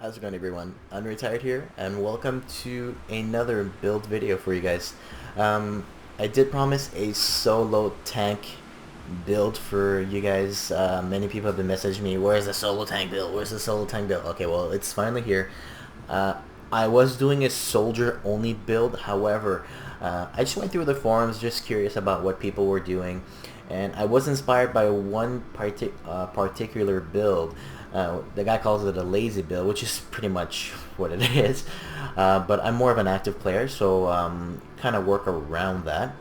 How's it going, everyone? Unretired here, and welcome to another build video for you guys. I did promise a solo tank build for you guys. Many people have been messaging me, where's the solo tank build? Where's the solo tank build? Okay, well, it's finally here. I was doing a soldier only build, however, I just went through the forums just curious about what people were doing, and I was inspired by one particular build. The guy calls it a lazy build, which is pretty much what it is, but I'm more of an active player, so kind of work around that.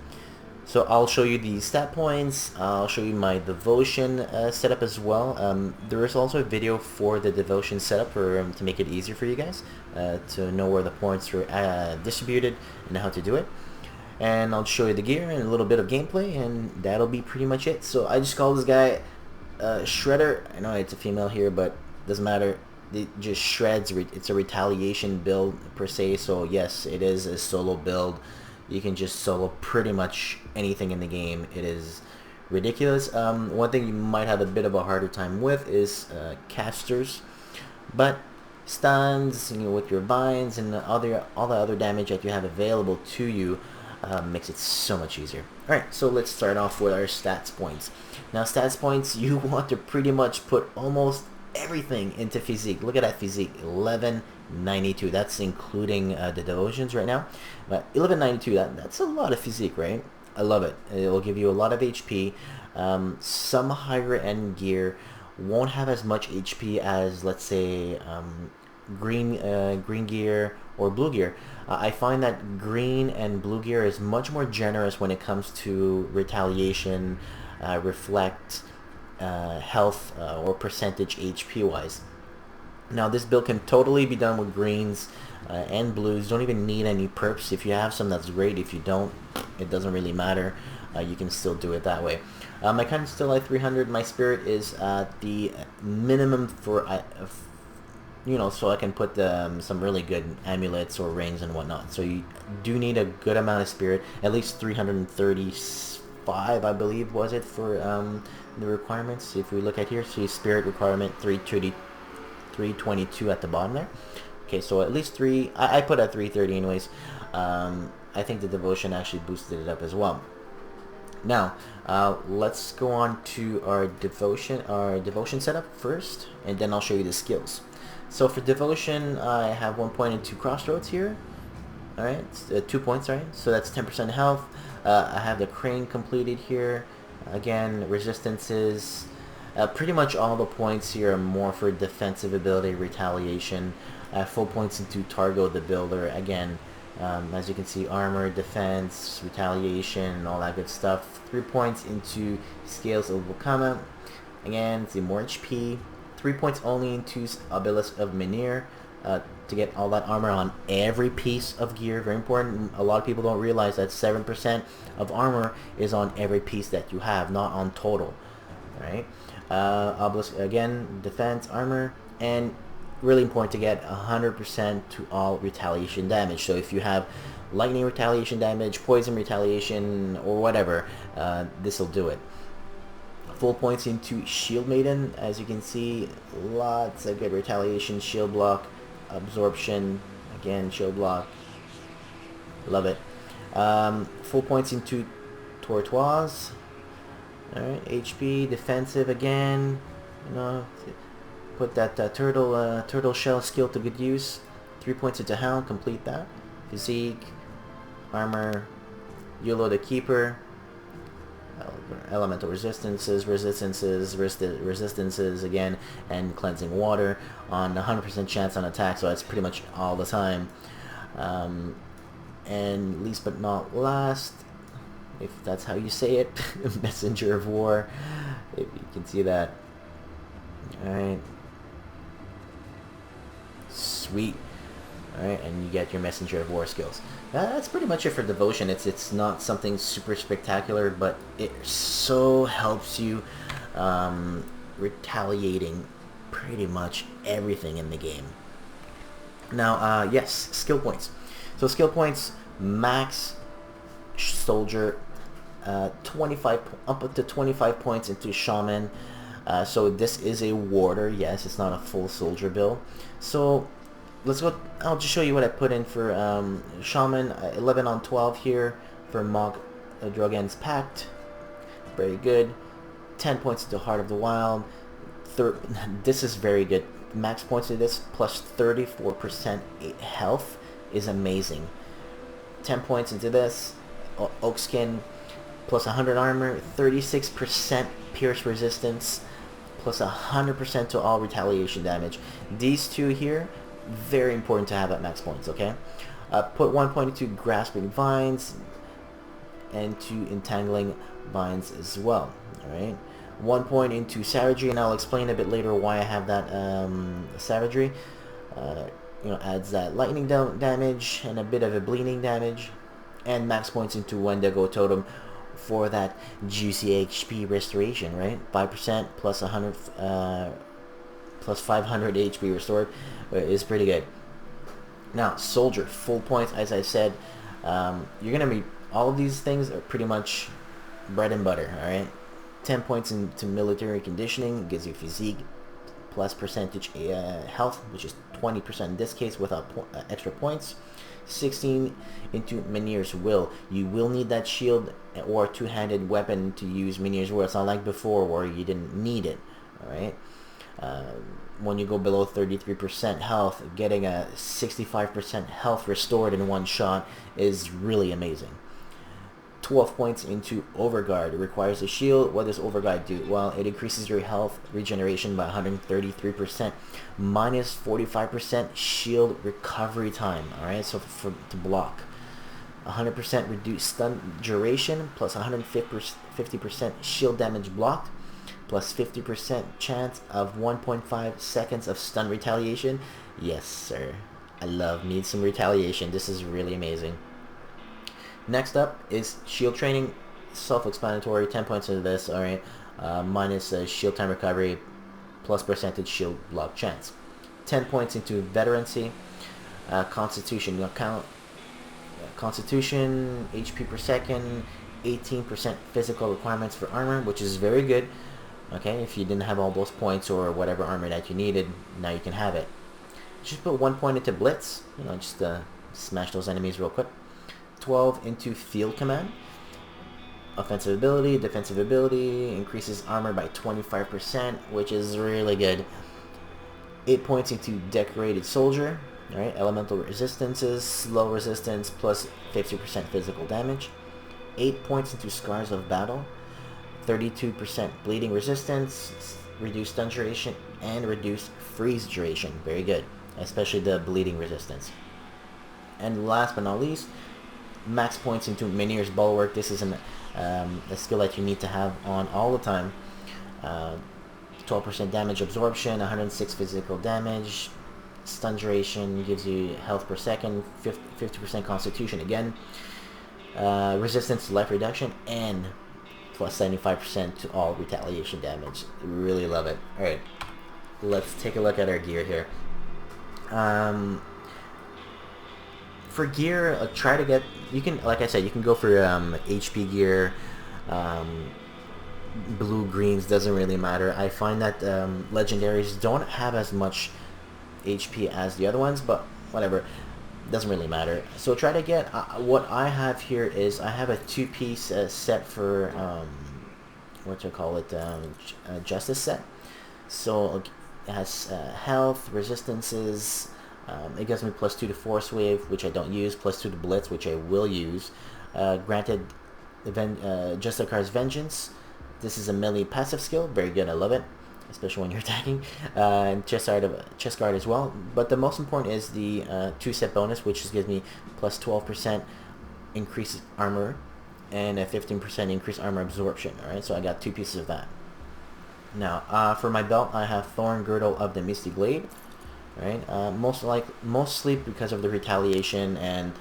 So I'll show you the stat points, I'll show you my devotion setup as well. There is also a video for the devotion setup to make it easier for you guys to know where the points are distributed and how to do it. And I'll show you the gear and a little bit of gameplay, and that'll be pretty much it. So I just call this guy Shredder. I know it's a female here, but doesn't matter. It just shreds. It's a retaliation build per se, so yes, it is a solo build. You can just solo pretty much anything in the game. It is ridiculous. One thing you might have a bit of a harder time with is casters, but stuns, with your vines and all the other damage that you have available to you makes it so much easier. Alright, so let's start off with our stats points. Now, stats points, you want to pretty much put almost everything into physique. Look at that physique, 1192. That's including the devotions right now. But 1192, that's a lot of physique, right? I love it. It will give you a lot of HP. Some higher end gear won't have as much HP as, let's say, green gear or blue gear. I find that green and blue gear is much more generous when it comes to retaliation, reflect, health, or percentage HP wise. Now, this build can totally be done with greens and blues. Don't even need any perps. If you have some, that's great. If you don't, it doesn't really matter. You can still do it that way. My kind still at 300. My spirit is at the minimum for so I can put some really good amulets or rings and whatnot. So you do need a good amount of spirit, at least 335, I believe, was it, for the requirements. If we look at here, see spirit requirement 322 at the bottom there. Okay, so at least 3. I put at 330 anyways. I think the devotion actually boosted it up as well. Now, let's go on to our devotion setup first, and then I'll show you the skills. So for devotion, I have 1 point and 2 crossroads here. Alright, 2 points, right? So that's 10% health. I have the crane completed here. Again, resistances. Pretty much all the points here are more for defensive ability, retaliation. Full points into Targo the Builder. Again, as you can see, armor, defense, retaliation, all that good stuff. 3 points into Scales of Wakama. Again, see more HP. 3 points only into Obelisk of Menhir to get all that armor on every piece of gear. Very important. A lot of people don't realize that 7% of armor is on every piece that you have, not on total. Right? Obelisk, again, defense, armor, and really important to get 100% to all retaliation damage. So if you have lightning retaliation damage, poison retaliation, or whatever, this will do it. Full points into Shield Maiden. As you can see, lots of good retaliation, shield block, absorption, again, shield block. Love it. Full points into Tortoise. Alright, HP, defensive again. Put that turtle shell skill to good use. 3 points into Hound, complete that. Physique, armor, Yulo the Keeper. Elemental resistances again, and cleansing water on 100% chance on attack, so that's pretty much all the time. And least but not last, if that's how you say it, Messenger of War, if you can see that. Alright, sweet. Alright, and you get your Messenger of War skills. That's pretty much it for devotion. It's not something super spectacular, but it so helps you retaliating pretty much everything in the game. Now, yes, skill points. So skill points, max soldier, 25 up to 25 points into shaman. So this is a warder. Yes, it's not a full soldier build. So let's go. I'll just show you what I put in for Shaman. 11 on 12 here for Mog Drogon's Pact. Very good. 10 points to Heart of the Wild. This is very good. Max points to this plus 34% health is amazing. 10 points into this. Oak Skin plus 100 armor, 36% pierce resistance, plus 100% to all retaliation damage. These two here, very important to have at max points, okay? Put 1 point into Grasping Vines and to Entangling Vines as well, alright? 1 point into Savagery, and I'll explain a bit later why I have that Savagery. Adds that lightning damage and a bit of a bleeding damage. And max points into Wendigo Totem for that juicy HP restoration, right? 5% plus 100 plus 500 HP restored is pretty good. Now, Soldier, full points, as I said. You're gonna be, all of these things are pretty much bread and butter, alright? 10 points into Military Conditioning, gives you physique, plus percentage health, which is 20% in this case without extra points. 16 into Minier's Will. You will need that shield or two-handed weapon to use Minier's Will. It's not like before where you didn't need it, alright? When you go below 33% health, getting a 65% health restored in one shot is really amazing. 12 points into Overguard. It requires a shield. What does Overguard do? Well, it increases your health regeneration by 133%, minus 45% shield recovery time. Alright, so to block. 100% reduced stun duration, plus 150% shield damage blocked, plus 50% chance of 1.5 seconds of stun retaliation. Yes, sir. I love me some retaliation. This is really amazing. Next up is shield training, self-explanatory. 10 points into this, alright. Minus shield time recovery, plus percentage shield block chance. 10 points into veterancy, constitution. Constitution, HP per second, 18% physical requirements for armor, which is very good. Okay, if you didn't have all those points or whatever armor that you needed, now you can have it. Just put 1 point into Blitz, just smash those enemies real quick. 12 into Field Command. Offensive ability, defensive ability, increases armor by 25%, which is really good. 8 points into Decorated Soldier. Alright, elemental resistances, slow resistance, plus 50% physical damage. 8 points into Scars of Battle. 32% bleeding resistance, reduced stun duration, and reduced freeze duration. Very good, especially the bleeding resistance. And last but not least, max points into Minier's Bulwark. This is a skill that you need to have on all the time. 12% damage absorption, 106 physical damage, stun duration, gives you health per second, 50% constitution again, resistance to life reduction, and plus 75% to all retaliation damage. Really love it. Alright, let's take a look at our gear here. For gear, try to get, you can, like I said, you can go for HP gear, blue, greens, doesn't really matter. I find that legendaries don't have as much HP as the other ones, but whatever, doesn't really matter. So try to get, what I have here is, I have a two-piece set for, Justice set. So it has health, resistances, it gives me plus 2 to Force Wave, which I don't use, plus 2 to Blitz, which I will use. Granted, Justicar's Vengeance. This is a melee passive skill, very good, I love it, especially when you're attacking. And chest guard as well. But the most important is the 2-set bonus, which just gives me plus 12% increased armor and a 15% increased armor absorption. Alright, so I got 2 pieces of that. Now, for my belt, I have Thorn Girdle of the Misty Glade. Right, mostly because of the retaliation and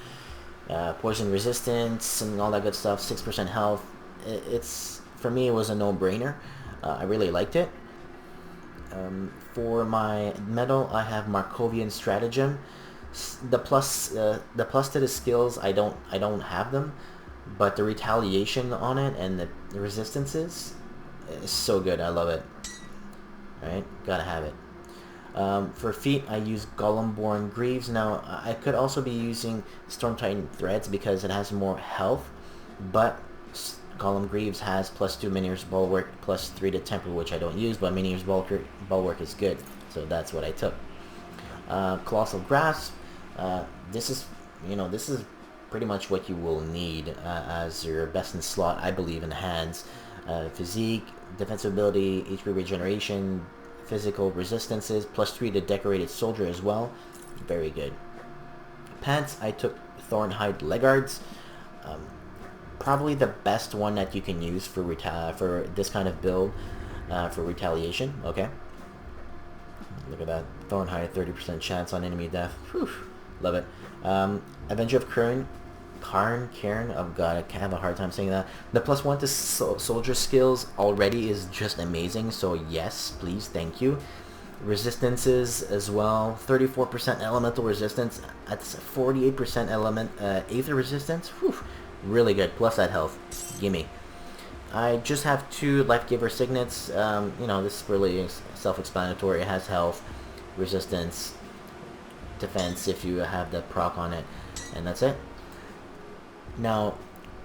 poison resistance and all that good stuff. 6% health. It's, for me, it was a no-brainer. I really liked it. For my medal, I have Markovian Stratagem. The plus to the skills, I don't have them, but the retaliation on it and the resistances is so good. I love it. right? Gotta have it. For feet, I use Golemborn Greaves. Now, I could also be using Storm Titan Threads because it has more health, but Golem Greaves has +2 Minior's Bulwark, +3 to Temper, which I don't use, but Minior's Bulwark is good, so that's what I took. Colossal Grasp, this is, this is pretty much what you will need as your best in slot, I believe, in hands. Physique, defensive ability, HP regeneration, physical resistances, +3 to Decorated Soldier as well. Very good. Pants, I took Thornhide Legguards. Probably the best one that you can use for this kind of build, for retaliation. Okay. Look at that. Thornhide, 30% chance on enemy death. Whew. Love it. Avenger of Cairn. Oh god, I have a hard time saying that. The +1 to soldier skills already is just amazing, so yes, please, thank you. Resistances as well. 34% elemental resistance. That's 48% aether resistance. Whew. Really good. Plus that health. Gimme. I just have 2 Life Giver Signets. This is really self-explanatory. It has health, resistance, defense if you have the proc on it, and that's it. Now,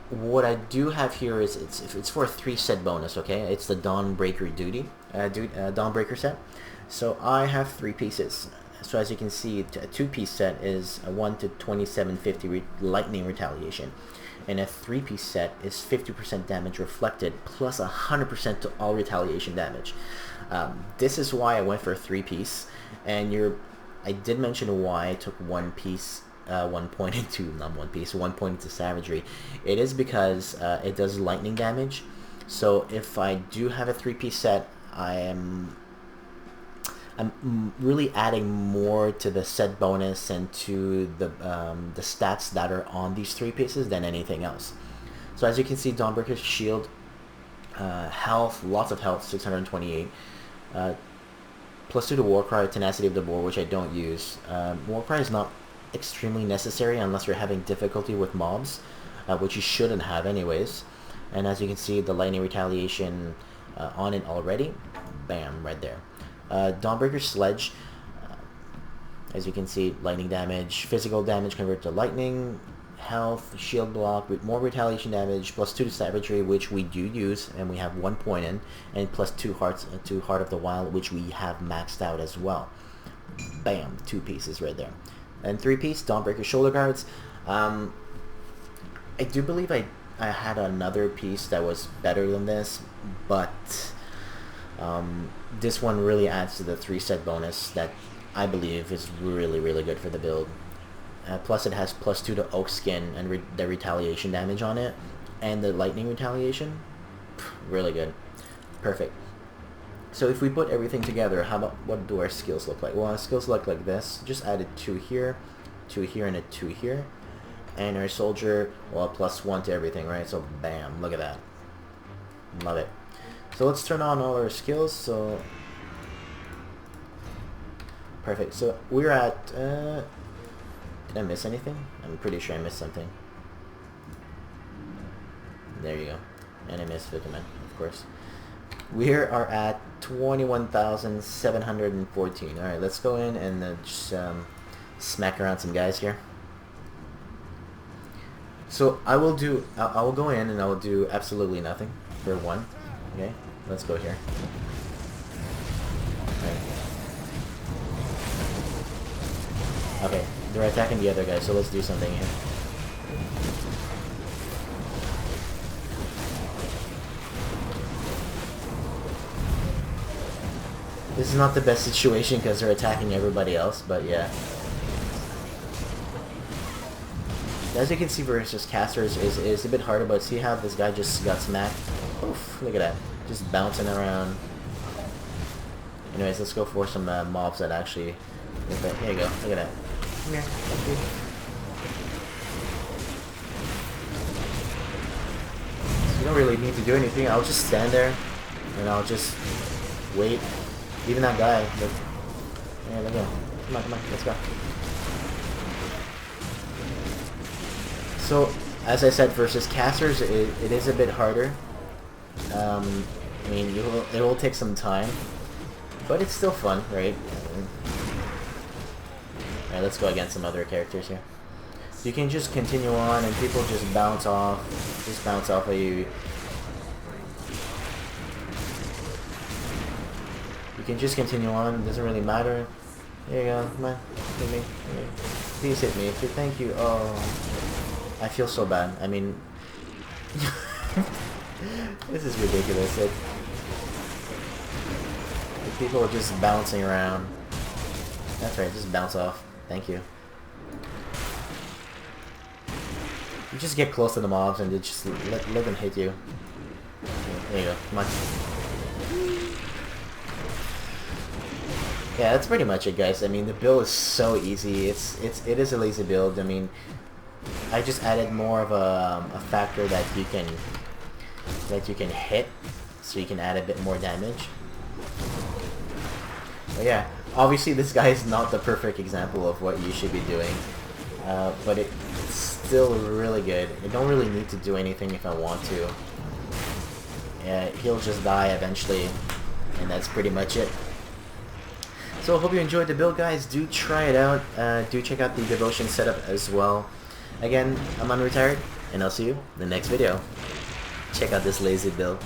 what I do have here is it's for a 3 set bonus. Okay, it's the Dawnbreaker Dawnbreaker set. So I have 3 pieces. So as you can see, a 2-piece set is a 1 to 2750 lightning retaliation, and a 3-piece set is 50% damage reflected plus 100% to all retaliation damage. This is why I went for a 3-piece, and I did mention why I took 1 piece. 1 point into, not 1 piece, 1 point into savagery. It is because it does lightning damage. So if I do have a 3-piece set, I'm really adding more to the set bonus and to the stats that are on these 3 pieces than anything else. So as you can see, Dawnbreaker's shield, health, lots of health, 628. +2 to Warcry, Tenacity of the Boar, which I don't use. Warcry is not extremely necessary unless you're having difficulty with mobs, which you shouldn't have anyways. And as you can see, the lightning retaliation on it already. Bam, right there. Dawnbreaker Sledge, as you can see, lightning damage, physical damage converted to lightning, health, shield block, with more retaliation damage, +2 to savagery, which we do use, and we have 1 point in, and +2 hearts to Heart of the Wild, which we have maxed out as well. Bam, 2 pieces right there. And 3-piece, Dawnbreaker Shoulder Guards. I do believe I had another piece that was better than this, but this one really adds to the 3-set bonus that I believe is really, really good for the build. Plus it has +2 to Oak Skin and the retaliation damage on it, and the lightning retaliation. Really good. Perfect. So if we put everything together, what do our skills look like? Well, our skills look like this. Just added 2 here, and a 2 here. And our soldier, well, +1 to everything, right? So bam, look at that. Love it. So let's turn on all our skills. So perfect. So we're at, did I miss anything? I'm pretty sure I missed something. There you go. And I missed Vitamin, of course. We are at 21,714. Alright, let's go in and just smack around some guys here. So I will go in and I will do absolutely nothing for 1. Okay, let's go here. Okay, they're attacking the other guy, so let's do something here. This is not the best situation because they're attacking everybody else, but yeah. As you can see, versus casters is a bit harder, but see how this guy just got smacked? Oof, look at that. Just bouncing around. Anyways, let's go for some mobs that actually... Here you go, look at that. Come here, thank you. So you don't really need to do anything, I'll just stand there, and I'll just wait. Even that guy, but... Yeah, let go. Come on, let's go. So, as I said, versus casters, it is a bit harder. I mean, it will take some time, but it's still fun, right? Alright, let's go against some other characters here. You can just continue on and people just bounce off of you. You can just continue on, it doesn't really matter. There you go, come on, hit me. Please hit me, thank you. Oh, I feel so bad. I mean, this is ridiculous. People are just bouncing around. That's right, just bounce off. Thank you. You just get close to the mobs and they just let them hit you. There you go, come on. Yeah, that's pretty much it, guys. I mean, the build is so easy. It is a lazy build. I mean, I just added more of a factor that you can hit, so you can add a bit more damage. But yeah, obviously this guy is not the perfect example of what you should be doing, but it's still really good. I don't really need to do anything if I want to. Yeah, he'll just die eventually, and that's pretty much it. So I hope you enjoyed the build, guys. Do try it out. Do check out the devotion setup as well. Again, I'm Unretired, and I'll see you in the next video. Check out this lazy build.